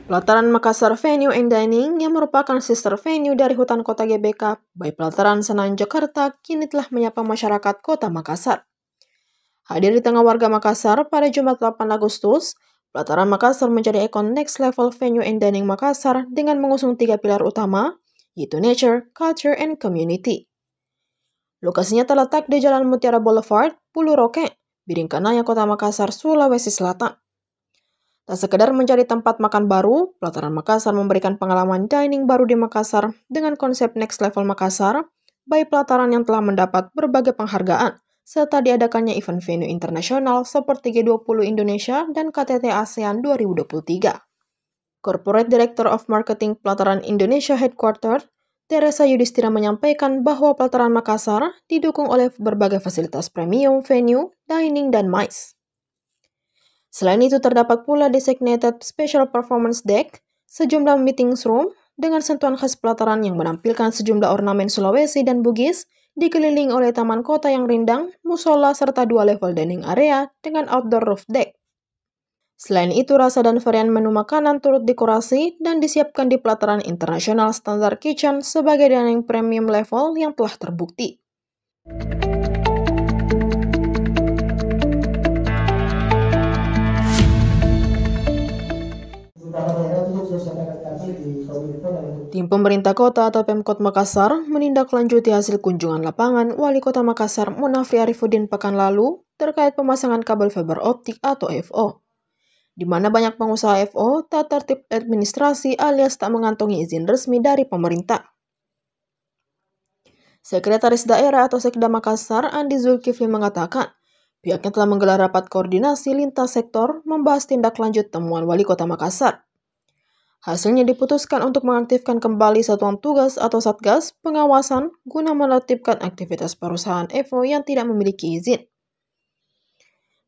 Pelataran Makassar Venue and Dining yang merupakan sister venue dari Hutan Kota GBK by Pelataran Senayan Jakarta kini telah menyapa masyarakat Kota Makassar. Hadir di tengah warga Makassar pada Jumat 8 Agustus, Pelataran Makassar menjadi ikon Next Level Venue and Dining Makassar dengan mengusung 3 pilar utama, yaitu Nature, Culture, and Community. Lokasinya terletak di Jalan Mutiara Boulevard, Pulau Roke, Biringkanaya, Kota Makassar, Sulawesi Selatan. Tak sekedar menjadi tempat makan baru, Pelataran Makassar memberikan pengalaman dining baru di Makassar dengan konsep Next Level Makassar by Pelataran yang telah mendapat berbagai penghargaan serta diadakannya event venue internasional seperti G20 Indonesia dan KTT ASEAN 2023. Corporate Director of Marketing Pelataran Indonesia Headquarters, Teresa Yudhistira menyampaikan bahwa Pelataran Makassar didukung oleh berbagai fasilitas premium venue, dining, dan MICE. Selain itu terdapat pula designated special performance deck, sejumlah meeting room dengan sentuhan khas Pelataran yang menampilkan sejumlah ornamen Sulawesi dan Bugis, dikelilingi oleh taman kota yang rindang, musola, serta 2 level dining area dengan outdoor roof deck. Selain itu, rasa dan varian menu makanan turut dekorasi dan disiapkan di Pelataran International Standard Kitchen sebagai dining premium level yang telah terbukti. Tim pemerintah kota atau Pemkot Makassar menindaklanjuti hasil kunjungan lapangan Wali Kota Makassar Munafri Arifuddin pekan lalu terkait pemasangan kabel fiber optik atau FO, di mana banyak pengusaha FO tak tertib administrasi alias tak mengantongi izin resmi dari pemerintah. Sekretaris Daerah atau Sekda Makassar Andi Zulkifli mengatakan, pihaknya telah menggelar rapat koordinasi lintas sektor membahas tindak lanjut temuan Wali Kota Makassar. Hasilnya diputuskan untuk mengaktifkan kembali Satuan Tugas atau Satgas pengawasan guna menertibkan aktivitas perusahaan FO yang tidak memiliki izin.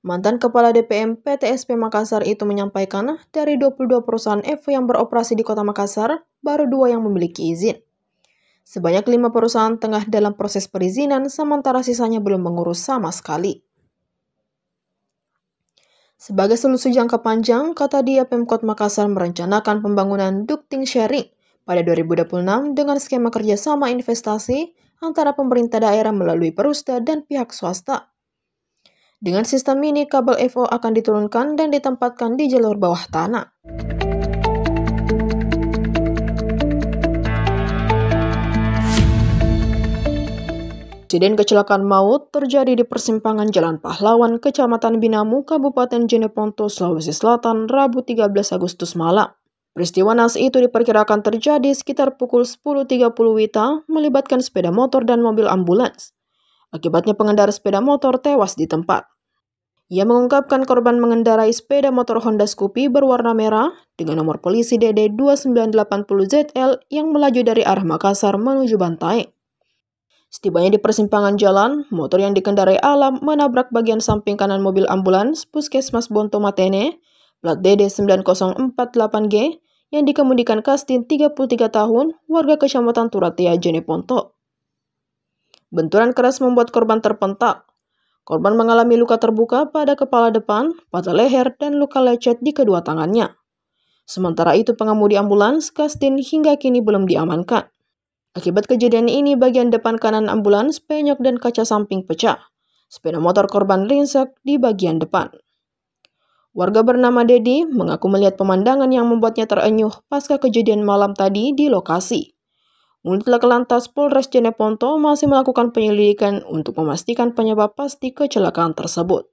Mantan Kepala DPM PTSP Makassar itu menyampaikan dari 22 perusahaan FO yang beroperasi di Kota Makassar, baru 2 yang memiliki izin. Sebanyak 5 perusahaan tengah dalam proses perizinan, sementara sisanya belum mengurus sama sekali. Sebagai solusi jangka panjang, kata dia, Pemkot Makassar merencanakan pembangunan ducting sharing pada 2026 dengan skema kerjasama investasi antara pemerintah daerah melalui Perusda dan pihak swasta. Dengan sistem ini, kabel FO akan diturunkan dan ditempatkan di jalur bawah tanah. Insiden kecelakaan maut terjadi di persimpangan Jalan Pahlawan, Kecamatan Binamu, Kabupaten Jeneponto, Sulawesi Selatan, Rabu 13 Agustus malam. Peristiwa naas itu diperkirakan terjadi sekitar pukul 10.30 WITA, melibatkan sepeda motor dan mobil ambulans. Akibatnya pengendara sepeda motor tewas di tempat. Ia mengungkapkan korban mengendarai sepeda motor Honda Scoopy berwarna merah dengan nomor polisi DD 2980ZL yang melaju dari arah Makassar menuju Bantaeng. Setibanya di persimpangan jalan, motor yang dikendarai Alam menabrak bagian samping kanan mobil ambulans Puskesmas Bonto Matene, plat DD 9048G, yang dikemudikan Kastin 33 tahun, warga Kecamatan Turatea, Jeneponto. Benturan keras membuat korban terpental. Korban mengalami luka terbuka pada kepala depan, patah leher, dan luka lecet di kedua tangannya. Sementara itu pengemudi ambulans, Kastin, hingga kini belum diamankan. Akibat kejadian ini, bagian depan kanan ambulans penyok dan kaca samping pecah. Sepeda motor korban ringsek di bagian depan. Warga bernama Dedi mengaku melihat pemandangan yang membuatnya terenyuh pasca kejadian malam tadi di lokasi. Unit Laka Lantas Polres Jeneponto masih melakukan penyelidikan untuk memastikan penyebab pasti kecelakaan tersebut.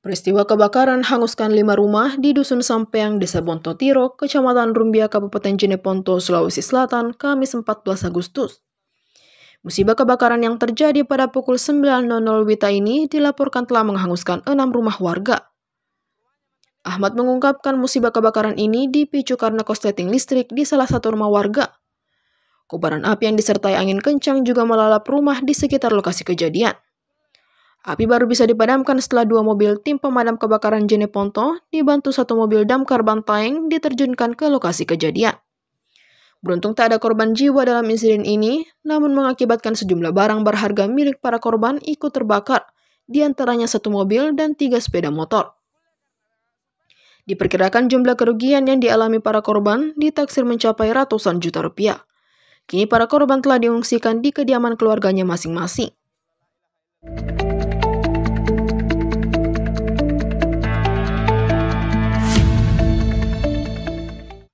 Peristiwa kebakaran hanguskan 5 rumah di Dusun Sampeang, Desa Bontotiro, Kecamatan Rumbia, Kabupaten Jeneponto, Sulawesi Selatan, Kamis 14 Agustus. Musibah kebakaran yang terjadi pada pukul 9.00 WITA ini dilaporkan telah menghanguskan 6 rumah warga. Ahmad mengungkapkan musibah kebakaran ini dipicu karena korsleting listrik di salah satu rumah warga. Kobaran api yang disertai angin kencang juga melalap rumah di sekitar lokasi kejadian. Api baru bisa dipadamkan setelah 2 mobil tim pemadam kebakaran Jeneponto dibantu 1 mobil damkar Bantaeng diterjunkan ke lokasi kejadian. Beruntung tak ada korban jiwa dalam insiden ini, namun mengakibatkan sejumlah barang berharga milik para korban ikut terbakar, di antaranya 1 mobil dan 3 sepeda motor. Diperkirakan jumlah kerugian yang dialami para korban ditaksir mencapai ratusan juta rupiah. Kini para korban telah diungsikan di kediaman keluarganya masing-masing.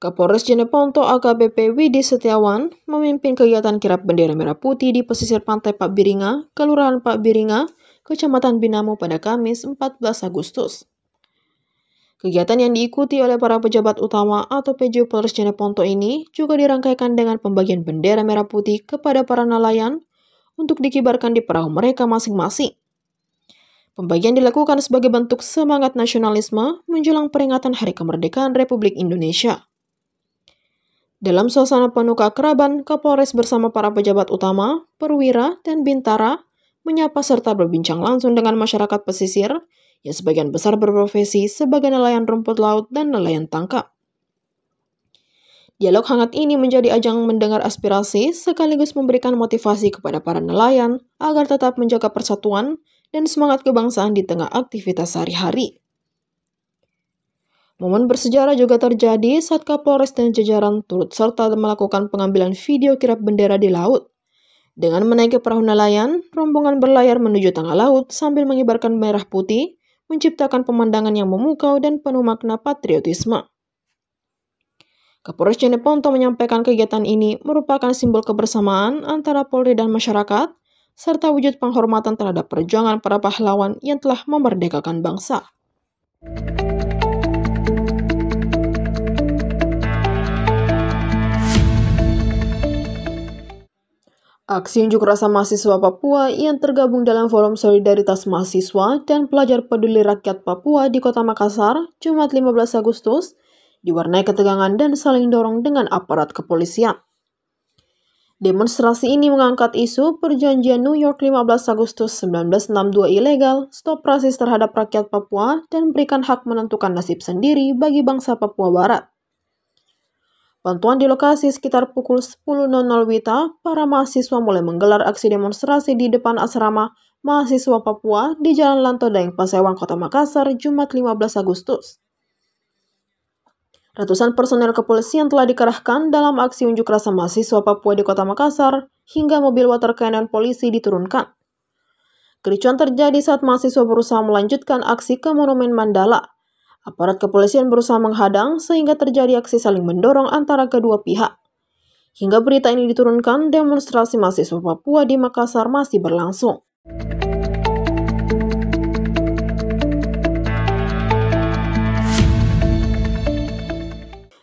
Kapolres Jeneponto AKBP Widi Setiawan memimpin kegiatan kirap bendera merah putih di pesisir pantai Pak Biringa, Kelurahan Pak Biringa, Kecamatan Binamo pada Kamis 14 Agustus. Kegiatan yang diikuti oleh para pejabat utama atau PJ Polres Jeneponto ini juga dirangkaikan dengan pembagian bendera merah putih kepada para nelayan untuk dikibarkan di perahu mereka masing-masing. Pembagian dilakukan sebagai bentuk semangat nasionalisme menjelang peringatan Hari Kemerdekaan Republik Indonesia. Dalam suasana penuh keakraban, Kapolres bersama para pejabat utama, perwira, dan bintara menyapa serta berbincang langsung dengan masyarakat pesisir yang sebagian besar berprofesi sebagai nelayan rumput laut dan nelayan tangkap. Dialog hangat ini menjadi ajang mendengar aspirasi sekaligus memberikan motivasi kepada para nelayan agar tetap menjaga persatuan dan semangat kebangsaan di tengah aktivitas sehari-hari. Momen bersejarah juga terjadi saat Kapolres dan jajaran turut serta melakukan pengambilan video kirap bendera di laut. Dengan menaiki perahu nelayan, rombongan berlayar menuju tengah laut sambil mengibarkan merah putih, menciptakan pemandangan yang memukau dan penuh makna patriotisme. Kapolres Jeneponto menyampaikan kegiatan ini merupakan simbol kebersamaan antara Polri dan masyarakat, serta wujud penghormatan terhadap perjuangan para pahlawan yang telah memerdekakan bangsa. Aksi unjuk rasa mahasiswa Papua yang tergabung dalam Forum Solidaritas Mahasiswa dan Pelajar Peduli Rakyat Papua di Kota Makassar, Jumat 15 Agustus, diwarnai ketegangan dan saling dorong dengan aparat kepolisian. Demonstrasi ini mengangkat isu Perjanjian New York 15 Agustus 1962 ilegal, stop rasis terhadap rakyat Papua, dan berikan hak menentukan nasib sendiri bagi bangsa Papua Barat. Bantuan di lokasi sekitar pukul 10.00 WITA, para mahasiswa mulai menggelar aksi demonstrasi di depan asrama mahasiswa Papua di Jalan Lanto Daeng Pasewang, Kota Makassar, Jumat 15 Agustus. Ratusan personel kepolisian telah dikerahkan dalam aksi unjuk rasa mahasiswa Papua di Kota Makassar, hingga mobil water cannon polisi diturunkan. Kericuan terjadi saat mahasiswa berusaha melanjutkan aksi ke Monumen Mandala. Aparat kepolisian berusaha menghadang sehingga terjadi aksi saling mendorong antara kedua pihak. Hingga berita ini diturunkan, demonstrasi mahasiswa Papua di Makassar masih berlangsung.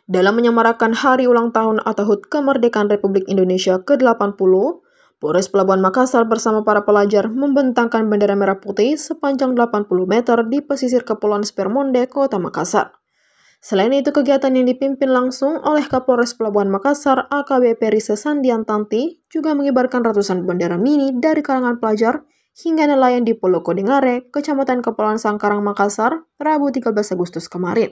Dalam menyemarakan hari ulang tahun atau HUT Kemerdekaan Republik Indonesia ke-80, Polres Pelabuhan Makassar bersama para pelajar membentangkan bendera merah putih sepanjang 80 meter di pesisir Kepulauan Spermonde, Kota Makassar. Selain itu, kegiatan yang dipimpin langsung oleh Kapolres Pelabuhan Makassar AKBP Risa Sandiantanti juga mengibarkan ratusan bendera mini dari kalangan pelajar hingga nelayan di Pulau Kodingare, Kecamatan Kepulauan Sangkarang, Makassar, Rabu 13 Agustus kemarin.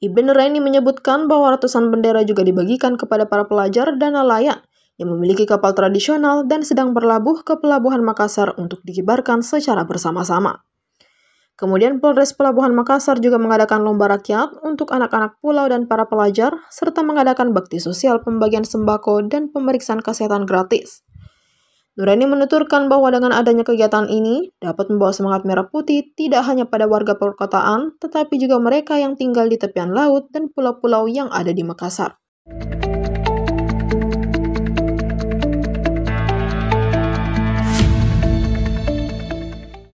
Ibn Raini menyebutkan bahwa ratusan bendera juga dibagikan kepada para pelajar dan nelayan yang memiliki kapal tradisional dan sedang berlabuh ke Pelabuhan Makassar untuk dikibarkan secara bersama-sama. Kemudian Polres Pelabuhan Makassar juga mengadakan lomba rakyat untuk anak-anak pulau dan para pelajar, serta mengadakan bakti sosial pembagian sembako dan pemeriksaan kesehatan gratis. Nuraini menuturkan bahwa dengan adanya kegiatan ini dapat membawa semangat merah putih tidak hanya pada warga perkotaan, tetapi juga mereka yang tinggal di tepian laut dan pulau-pulau yang ada di Makassar.